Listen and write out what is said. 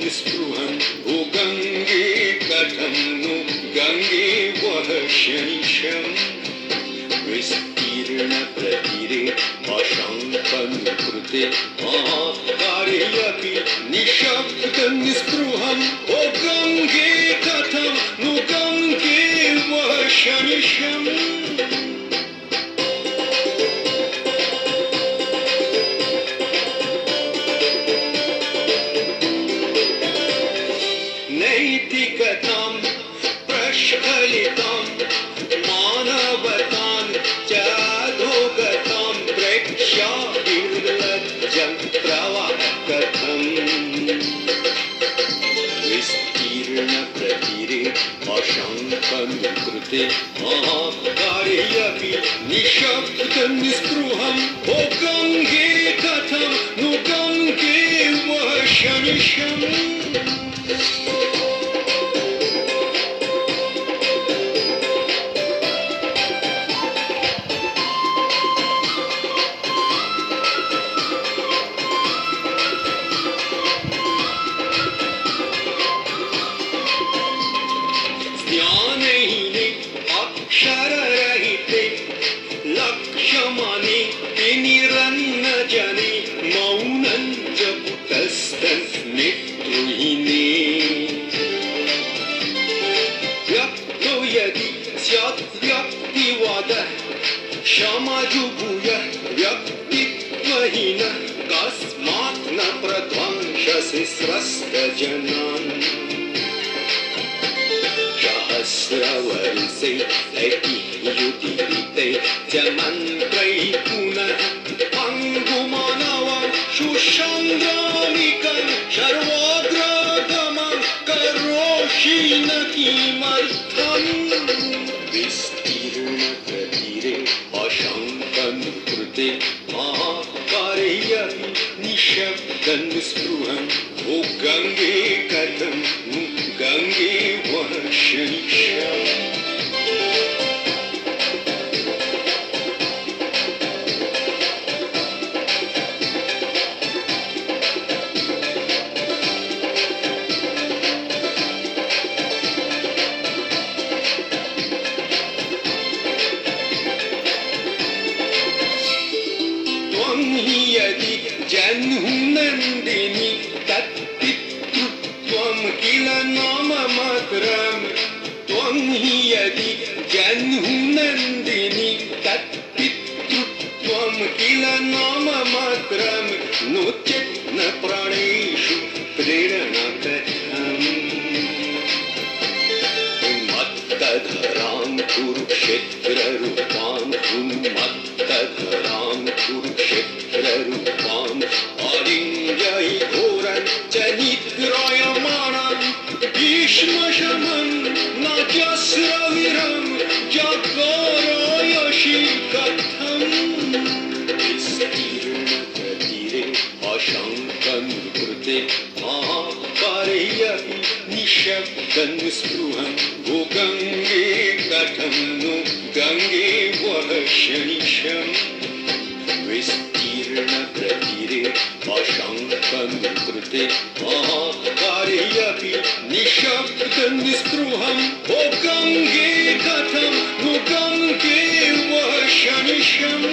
निस्पृहं ओ गङ्गे कथं नु गङ्गे वः शनिशम् विस्तीर्णप्रतिरे अशङ्कनुकृते महाकार्यपि निःशब्दं निस्पृहं ओ गङ्गे कथं नु गङ्गे वः शनिशम् नैतिकतां प्रस्खलितां मानवतां चाधोगतां प्रेक्ष्य निर्लज्जं प्रवाहकथम् विस्तीर्णप्रतिरे अशङ्कनुकृते महाकार्यपि निःशब्दं निस्पृहं ओ गङ्गे कथं नु गङ्गे वः शनिशम् ज्ञानहीने अक्षररहिते लक्ष्यमाने निरन्नजने मौनं च कुतस्तन् नेतृहीने व्यक्तो यदि स्यात् व्यक्तिवादः क्षमाजुभूय व्यक्तित्वहीनः कस्मात् न प्रध्वंससि स्रस्तजनान् सहस्रवर्षे ऐतिह्युदीरिते च मन्त्रैः पुनः पङ्गुमानवं सुसङ्ग्रामिकं सर्वाग्रगमं करोषि न किमर्थम् विस्तीर्णप्रतिरे अशङ्कनुकृते महाकार्यपि निःशब्दं निस्पृहं ओ गङ्गे कथं नु गङ्गे वः शनिशम् त्वं हि यदि जह्नुनन्दिनी तत्पितृत्वं किल नाममात्रम् त्वं हि यदि जह्नुनन्दिनी तत्पितृत्वं किल नाममात्रं नो चेत् न प्राणेषु प्रेरणा कथम् उन्मत्तधरां कुरुक्षेत्ररूपां उन्मत्तधरां कुरुक्षेत्ररूपाम् आलिङ्गहि घोरं च निद्रायमाणं भीष्मशमं न जस्रवीरं जागरयसि कथम् विस्तीर्णप्रतिरे अशङ्कनुकृते महाकार्यपि निःशब्दं निस्पृहं ओ गङ्गे कथं नु गङ्गे वः शनिशम् विस्तीर्णप्रतिरे अशङ्कनुकृते महाकार्यपि निःशब्दं निस्पृहं ओ गङ्गे कथं नु गङ्गे वः शनिशम्